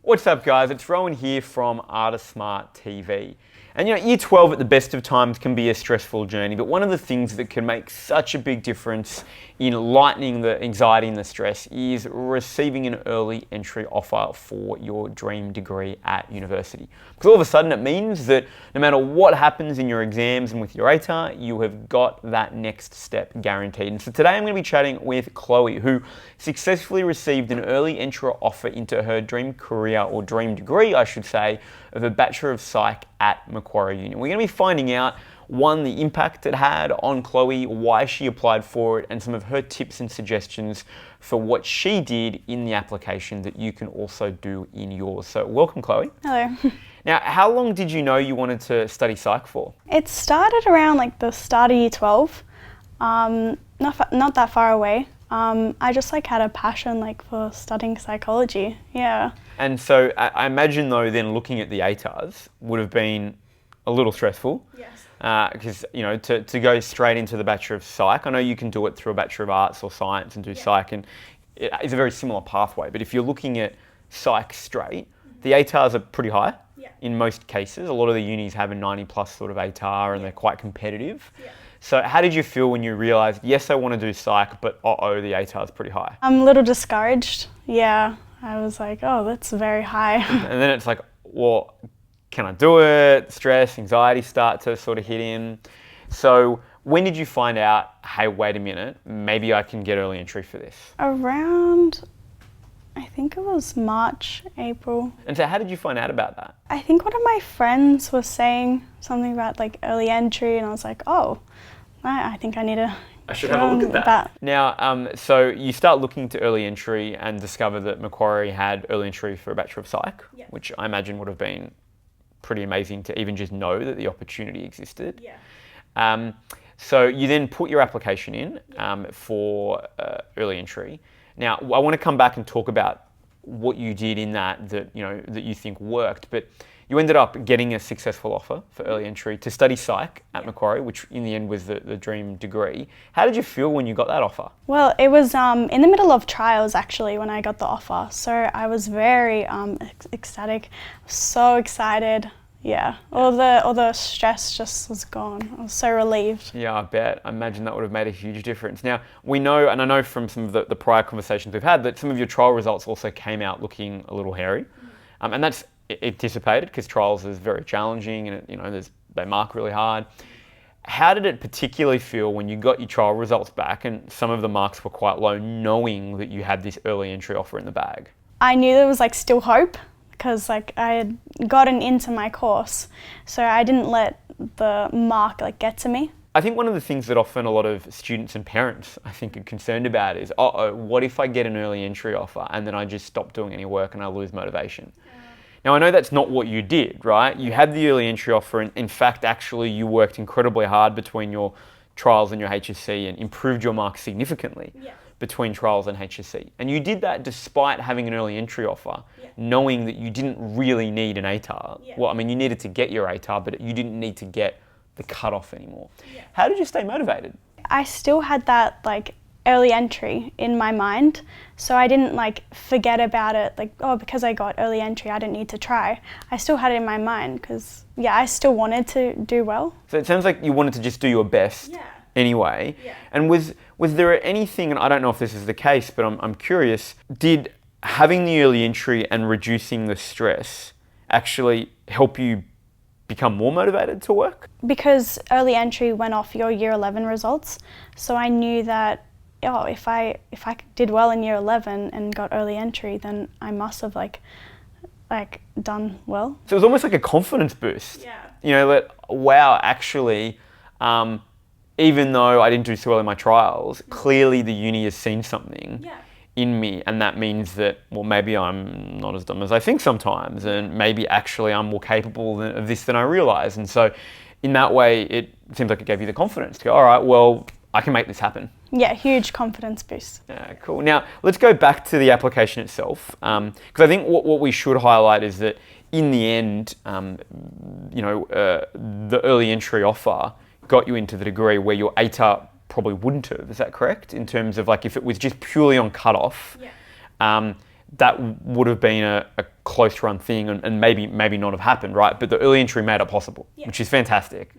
What's up guys, it's Rowan here from Smart TV. And year 12 at the best of times can be a stressful journey, but one of the things that can make such a big difference in lightening the anxiety and the stress is receiving an early entry offer for your dream degree at university. Because all of a sudden it means that no matter what happens in your exams and with your ATAR, you have got that next step guaranteed. And so today I'm going to be chatting with Chloe, who successfully received an early entry offer into her dream career, or dream degree I should say, of a Bachelor of Psych at Macquarie Uni. We're going to be finding out, one, the impact it had on Chloe, why she applied for it, and some of her tips and suggestions for what she did in the application that you can also do in yours. So welcome, Chloe. Hello. Now, how long did you know you wanted to study psych for? It started around the start of year 12, not that far away. I just had a passion for studying psychology, yeah. And so I imagine though then looking at the ATARs would have been a little stressful. Yes. Because to go straight into the Bachelor of Psych, I know you can do it through a Bachelor of Arts or Science and do Psych, and it is a very similar pathway. But if you're looking at Psych straight, the ATARs are pretty high in most cases. A lot of the unis have a 90 plus sort of ATAR and they're quite competitive. Yeah. So how did you feel when you realised, yes, I want to do Psych, but the ATAR is pretty high? I'm a little discouraged, yeah. I was like, oh, that's very high. And then it's like, well, can I do it? Stress, anxiety start to sort of hit in. So when did you find out, hey, wait a minute, maybe I can get early entry for this? Around, I think it was March, April. And so how did you find out about that? I think one of my friends was saying something about early entry, and I was like, oh, I think I need to I should have a look at that. Now, so you start looking to early entry and discover that Macquarie had early entry for a Bachelor of Psych, which I imagine would have been pretty amazing to even just know that the opportunity existed. Yeah. So you then put your application in for early entry. Now, I want to come back and talk about what you did in that you think worked, but you ended up getting a successful offer for early entry to study Psych at Macquarie, which in the end was the dream degree. How did you feel when you got that offer? Well, it was in the middle of trials actually when I got the offer. So I was very ecstatic, so excited. Yeah, all the stress just was gone. I was so relieved. Yeah, I bet. I imagine that would have made a huge difference. Now, we know, and I know from some of the prior conversations we've had, that some of your trial results also came out looking a little hairy. And that's anticipated because trials is very challenging and they mark really hard. How did it particularly feel when you got your trial results back and some of the marks were quite low, knowing that you had this early entry offer in the bag? I knew there was still hope because I had gotten into my course, so I didn't let the mark get to me. I think one of the things that often a lot of students and parents I think are concerned about is, what if I get an early entry offer and then I just stop doing any work and I lose motivation? Now, I know that's not what you did, right? You had the early entry offer, and in fact, actually, you worked incredibly hard between your trials and your HSC and improved your marks significantly between trials and HSC. And you did that despite having an early entry offer, knowing that you didn't really need an ATAR. Well, I mean, you needed to get your ATAR, but you didn't need to get the cutoff anymore. How did you stay motivated? I still had that early entry in my mind, so I didn't forget about it because I got early entry I didn't need to try. I still had it in my mind because I still wanted to do well. So it sounds like you wanted to just do your best anyway. And was there anything, and I don't know if this is the case, but I'm curious, did having the early entry and reducing the stress actually help you become more motivated to work? Because early entry went off your year 11 results, so I knew that if I did well in year 11 and got early entry, then I must have done well. So it was almost like a confidence boost. Yeah. Wow, actually, even though I didn't do so well in my trials, clearly the uni has seen something in me, and that means that, well, maybe I'm not as dumb as I think sometimes, and maybe actually I'm more capable of this than I realise. And so in that way, it seems like it gave you the confidence to go, all right, well, I can make this happen. Yeah, huge confidence boost. Yeah, cool. Now, let's go back to the application itself, because I think what we should highlight is that in the end, the early entry offer got you into the degree where your ATAR probably wouldn't have. Is that correct? In terms of if it was just purely on cutoff, that would have been a close run thing and maybe not have happened, right? But the early entry made it possible, which is fantastic.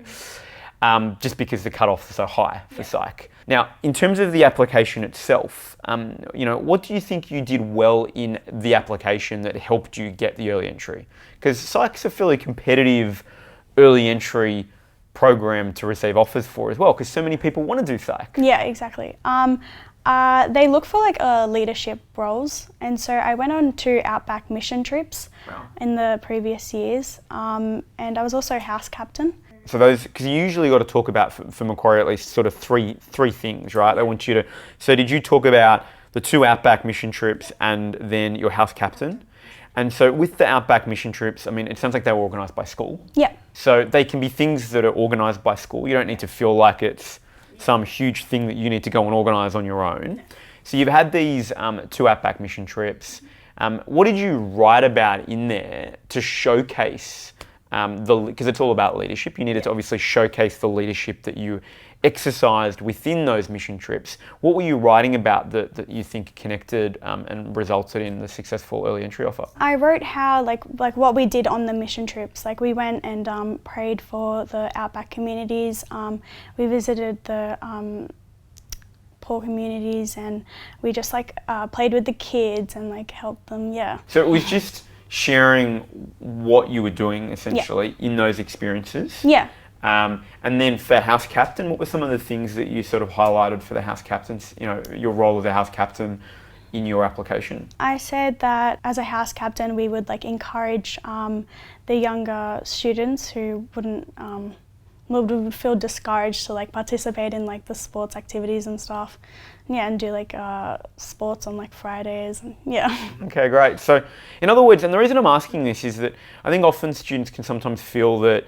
Just because the cutoffs are so high for psych. Now, in terms of the application itself, what do you think you did well in the application that helped you get the early entry? Because psych's a fairly competitive early entry program to receive offers for as well, because so many people want to do psych. Yeah, exactly. They look for like leadership roles, and so I went on 2 Outback mission trips in the previous years, and I was also house captain. So those, because you usually got to talk about, for Macquarie at least, sort of three things, right? They want you to, so did you talk about the 2 Outback mission trips and then your house captain? And so with the Outback mission trips, I mean, it sounds like they were organised by school. Yeah. So they can be things that are organised by school. You don't need to feel like it's some huge thing that you need to go and organise on your own. So you've had these 2 Outback mission trips. What did you write about in there to showcase because it's all about leadership. You needed to obviously showcase the leadership that you exercised within those mission trips. What were you writing about that you think connected and resulted in the successful early entry offer? I wrote how like what we did on the mission trips. Like we went and prayed for the Outback communities. We visited the poor communities, and we just played with the kids and helped them. Yeah. So it was just sharing what you were doing essentially in those experiences. Yeah. And then for house captain, what were some of the things that you sort of highlighted for the house captains, your role as a house captain in your application? I said that as a house captain, we would encourage the younger students who would feel discouraged to participate in the sports activities and stuff. Yeah, and do sports on Fridays. And, yeah. Okay, great. So in other words, and the reason I'm asking this is that I think often students can sometimes feel that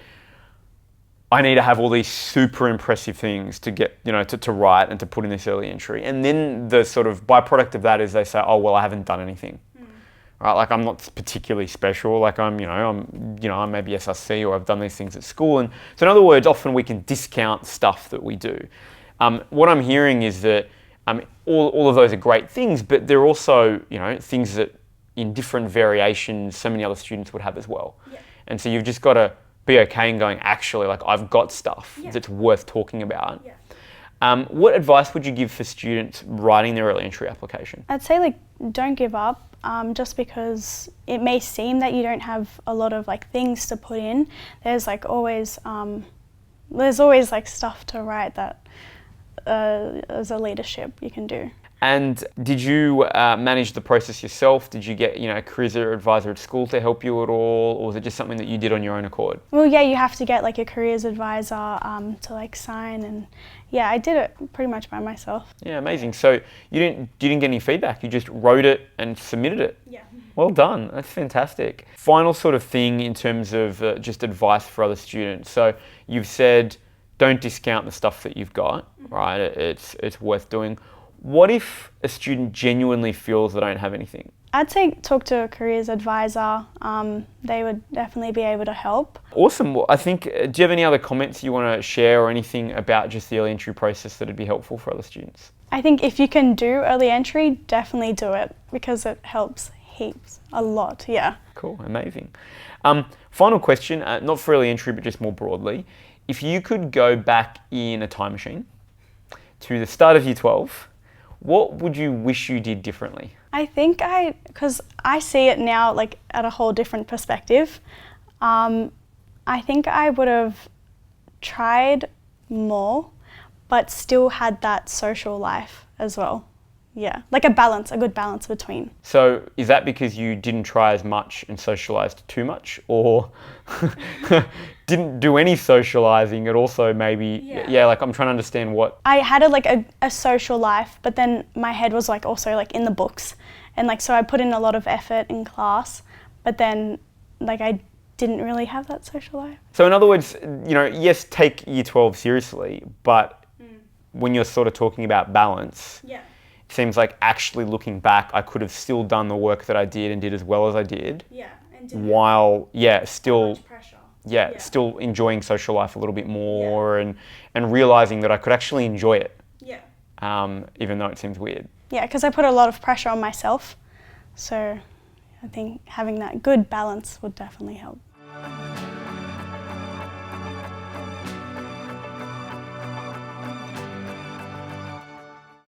I need to have all these super impressive things to get, to write and to put in this early entry. And then the sort of byproduct of that is they say, oh, well, I haven't done anything. Right? I'm not particularly special. I'm maybe SRC, or I've done these things at school. And so in other words, often we can discount stuff that we do. What I'm hearing is that all of those are great things, but they're also, things that in different variations, so many other students would have as well. Yeah. And so you've just got to be okay in going, actually, I've got stuff that's worth talking about. Yeah. What advice would you give for students writing their early entry application? I'd say don't give up, just because it may seem that you don't have a lot of things to put in. There's always stuff to write that as a leadership you can do. And did you manage the process yourself? Did you get a careers advisor at school to help you at all, or was it just something that you did on your own accord? Well, yeah, you have to get a careers advisor to sign, and yeah, I did it pretty much by myself. Yeah, amazing. So you didn't get any feedback. You just wrote it and submitted it. Yeah. Well done. That's fantastic. Final sort of thing in terms of just advice for other students. So you've said don't discount the stuff that you've got, right? It's worth doing. What if a student genuinely feels they don't have anything? I'd say talk to a careers advisor. They would definitely be able to help. Awesome. Well, I think, do you have any other comments you want to share or anything about just the early entry process that would be helpful for other students? I think if you can do early entry, definitely do it, because it helps heaps, a lot, yeah. Cool, amazing. Final question, not for early entry, but just more broadly. If you could go back in a time machine to the start of year 12, what would you wish you did differently? I think because I see it now at a whole different perspective. I think I would have tried more, but still had that social life as well. Yeah, a good balance between. So is that because you didn't try as much and socialised too much, or didn't do any socialising? It also maybe, I'm trying to understand what... I had a social life, but then my head was also in the books. And so I put in a lot of effort in class, but then I didn't really have that social life. So in other words, yes, take year 12 seriously, but when you're sort of talking about balance... Yeah. Seems like actually looking back, I could have still done the work that I did and did as well as I did. Yeah, and while still much pressure. Yeah, still enjoying social life a little bit more, and realizing that I could actually enjoy it. Yeah. Even though it seems weird. Yeah, because I put a lot of pressure on myself, So I think having that good balance would definitely help.